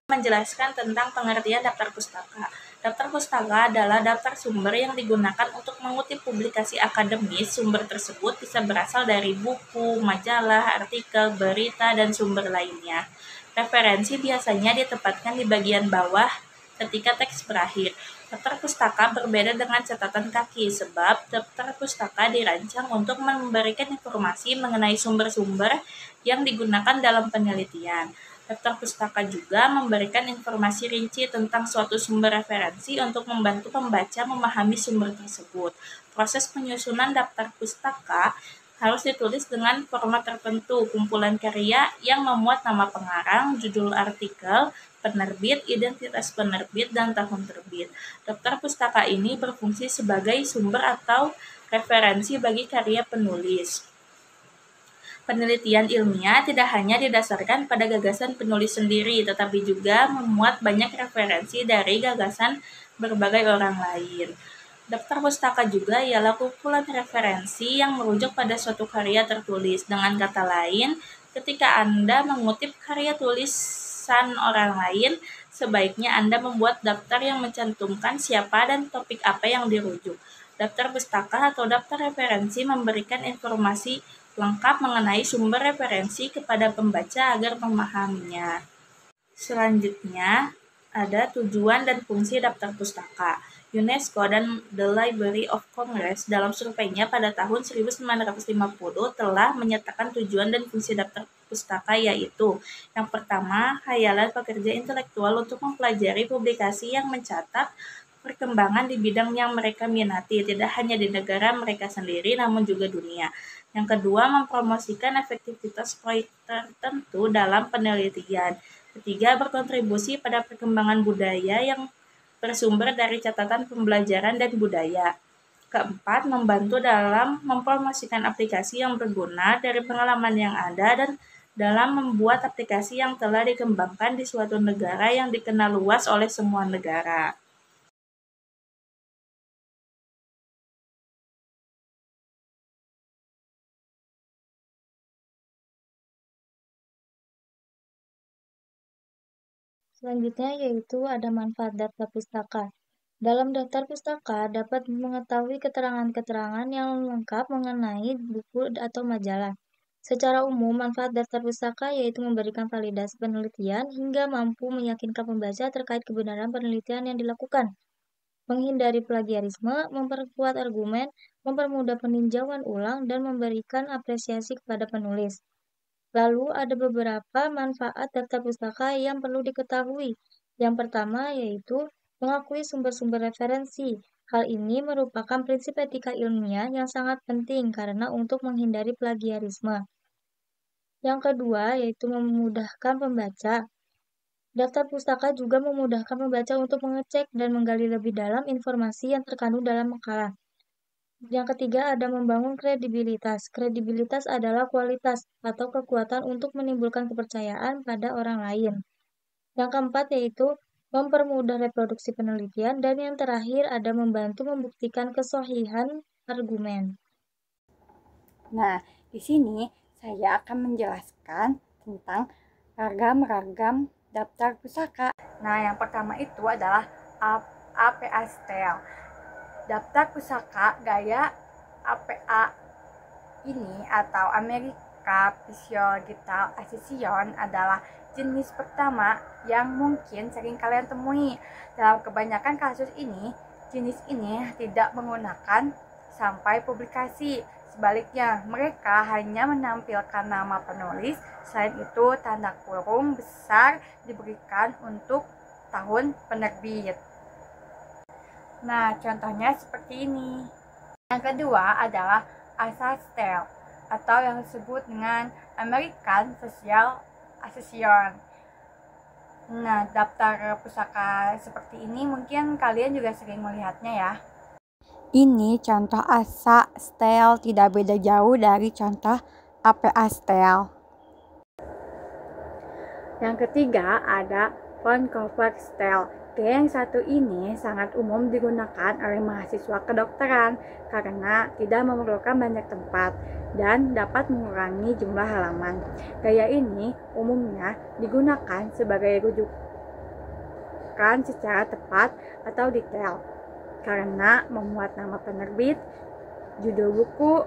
menjelaskan tentang pengertian daftar pustaka. Daftar pustaka adalah daftar sumber yang digunakan untuk mengutip publikasi akademis. Sumber tersebut bisa berasal dari buku, majalah, artikel, berita, dan sumber lainnya. Referensi biasanya ditempatkan di bagian bawah ketika teks berakhir. Daftar pustaka berbeda dengan catatan kaki sebab daftar pustaka dirancang untuk memberikan informasi mengenai sumber-sumber yang digunakan dalam penelitian. Daftar pustaka juga memberikan informasi rinci tentang suatu sumber referensi untuk membantu pembaca memahami sumber tersebut. Proses penyusunan daftar pustaka harus ditulis dengan format tertentu, kumpulan karya yang memuat nama pengarang, judul artikel, penerbit, identitas penerbit, dan tahun terbit. Daftar pustaka ini berfungsi sebagai sumber atau referensi bagi karya penulis. Penelitian ilmiah tidak hanya didasarkan pada gagasan penulis sendiri, tetapi juga memuat banyak referensi dari gagasan berbagai orang lain. Daftar pustaka juga ialah kumpulan referensi yang merujuk pada suatu karya tertulis. Dengan kata lain, ketika Anda mengutip karya tulisan orang lain, sebaiknya Anda membuat daftar yang mencantumkan siapa dan topik apa yang dirujuk. Daftar pustaka atau daftar referensi memberikan informasi lengkap mengenai sumber referensi kepada pembaca agar memahaminya. Selanjutnya, ada tujuan dan fungsi daftar pustaka. UNESCO dan The Library of Congress dalam surveinya pada tahun 1950 telah menyatakan tujuan dan fungsi daftar pustaka yaitu: yang pertama, khayalan pekerja intelektual untuk mempelajari publikasi yang mencatat perkembangan di bidang yang mereka minati, tidak hanya di negara mereka sendiri namun juga dunia. Yang kedua, mempromosikan efektivitas proyek tertentu dalam penelitian. Ketiga, berkontribusi pada perkembangan budaya yang bersumber dari catatan pembelajaran dan budaya. Keempat, membantu dalam mempromosikan aplikasi yang berguna dari pengalaman yang ada dan dalam membuat aplikasi yang telah dikembangkan di suatu negara yang dikenal luas oleh semua negara. Selanjutnya yaitu ada manfaat daftar pustaka. Dalam daftar pustaka dapat mengetahui keterangan-keterangan yang lengkap mengenai buku atau majalah. Secara umum, manfaat daftar pustaka yaitu memberikan validasi penelitian hingga mampu meyakinkan pembaca terkait kebenaran penelitian yang dilakukan, menghindari plagiarisme, memperkuat argumen, mempermudah peninjauan ulang, dan memberikan apresiasi kepada penulis. Lalu ada beberapa manfaat daftar pustaka yang perlu diketahui. Yang pertama yaitu mengakui sumber-sumber referensi. Hal ini merupakan prinsip etika ilmiah yang sangat penting karena untuk menghindari plagiarisme. Yang kedua yaitu memudahkan pembaca. Daftar pustaka juga memudahkan pembaca untuk mengecek dan menggali lebih dalam informasi yang terkandung dalam makalah. Yang ketiga ada membangun kredibilitas. Kredibilitas adalah kualitas atau kekuatan untuk menimbulkan kepercayaan pada orang lain. Yang keempat yaitu mempermudah reproduksi penelitian, dan yang terakhir ada membantu membuktikan kesohihan argumen. Nah, di sini saya akan menjelaskan tentang ragam-ragam daftar pustaka. Nah, yang pertama itu adalah APA Style. Daftar pustaka gaya APA ini atau America Physiological Association adalah jenis pertama yang mungkin sering kalian temui. Dalam kebanyakan kasus ini, jenis ini tidak menggunakan sampai publikasi. Sebaliknya, mereka hanya menampilkan nama penulis. Selain itu, tanda kurung besar diberikan untuk tahun penerbit. Nah, contohnya seperti ini. Yang kedua adalah ASA Style atau yang disebut dengan American Social Association. Nah, daftar pustaka seperti ini mungkin kalian juga sering melihatnya ya. Ini contoh ASA Style, tidak beda jauh dari contoh APA Style. Yang ketiga ada Von Cover Style. Gaya yang satu ini sangat umum digunakan oleh mahasiswa kedokteran karena tidak memerlukan banyak tempat dan dapat mengurangi jumlah halaman. Gaya ini umumnya digunakan sebagai dilakukan secara tepat atau detail, karena memuat nama penerbit, judul buku,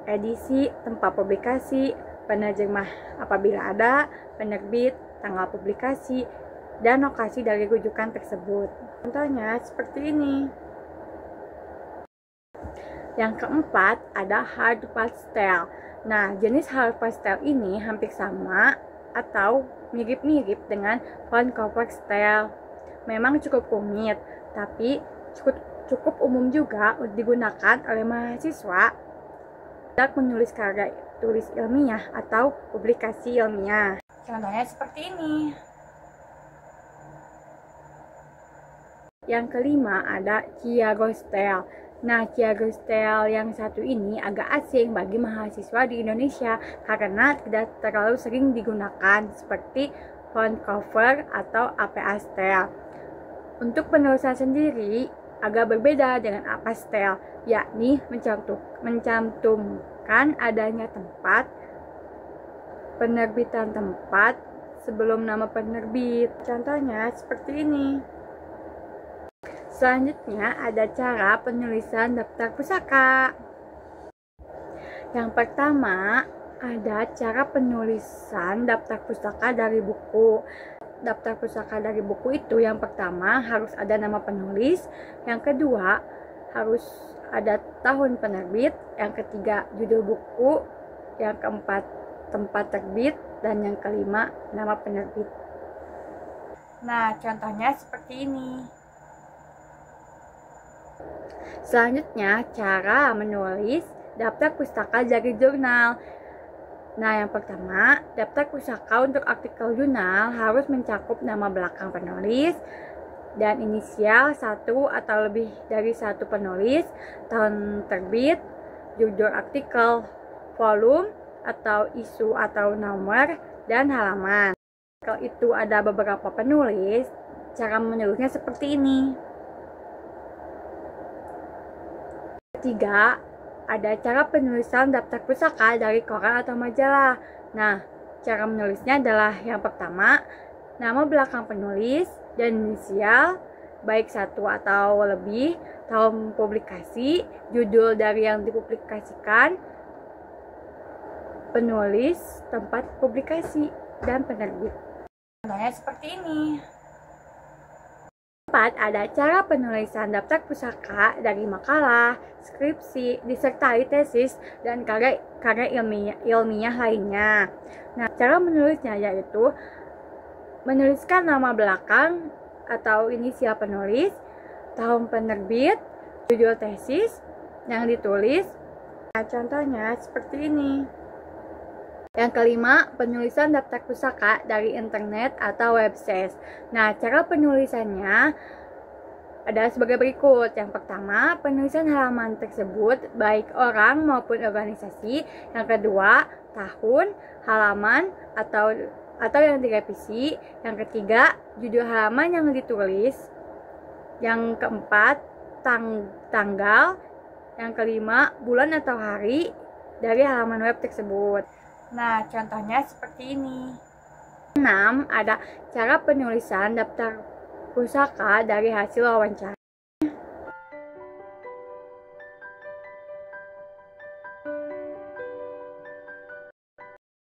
edisi, tempat publikasi, penerjemah apabila ada, penerbit, tanggal publikasi, dan lokasi dari rujukan tersebut. Contohnya seperti ini. Yang keempat ada hard pastel. Nah, jenis hard pastel ini hampir sama atau mirip-mirip dengan font cover style. Memang cukup rumit, tapi cukup umum juga digunakan oleh mahasiswa untuk menulis karya tulis ilmiah atau publikasi ilmiah. Contohnya seperti ini. Yang kelima ada Chiago Style. Nah, Chiago Style yang satu ini agak asing bagi mahasiswa di Indonesia karena tidak terlalu sering digunakan seperti font cover atau APA Style. Untuk penulisan sendiri agak berbeda dengan APA Style, yakni mencantumkan adanya tempat, penerbitan tempat sebelum nama penerbit. Contohnya seperti ini. Selanjutnya ada cara penulisan daftar pusaka. Yang pertama ada cara penulisan daftar pusaka dari buku. Daftar pusaka dari buku itu yang pertama harus ada nama penulis, yang kedua harus ada tahun penerbit, yang ketiga judul buku, yang keempat tempat terbit, dan yang kelima nama penerbit. Nah, contohnya seperti ini. Selanjutnya, cara menulis daftar pustaka dari jurnal. Nah, yang pertama, daftar pustaka untuk artikel jurnal harus mencakup nama belakang penulis dan inisial satu atau lebih dari satu penulis, tahun terbit, judul artikel, volume atau isu atau nomor, dan halaman. Kalau itu ada beberapa penulis, cara menulisnya seperti ini. Ketiga, ada cara penulisan daftar pusaka dari koran atau majalah. Nah, cara menulisnya adalah yang pertama, nama belakang penulis dan inisial, baik satu atau lebih, tahun publikasi, judul dari yang dipublikasikan, penulis, tempat publikasi, dan penerbit. Contohnya seperti ini. 4. Ada cara penulisan daftar pusaka dari makalah, skripsi, disertai tesis, dan karya ilmiah lainnya. Nah, cara menulisnya yaitu menuliskan nama belakang atau inisial penulis, tahun penerbit, judul tesis yang ditulis. Nah, contohnya seperti ini. Yang kelima, penulisan daftar pusaka dari internet atau website. Nah, cara penulisannya adalah sebagai berikut. Yang pertama, penulisan halaman tersebut baik orang maupun organisasi. Yang kedua, tahun, halaman atau yang direvisi. Yang ketiga, judul halaman yang ditulis. Yang keempat, tanggal. Yang kelima, bulan atau hari dari halaman web tersebut. Nah, contohnya seperti ini. 6. Ada cara penulisan daftar pusaka dari hasil wawancara.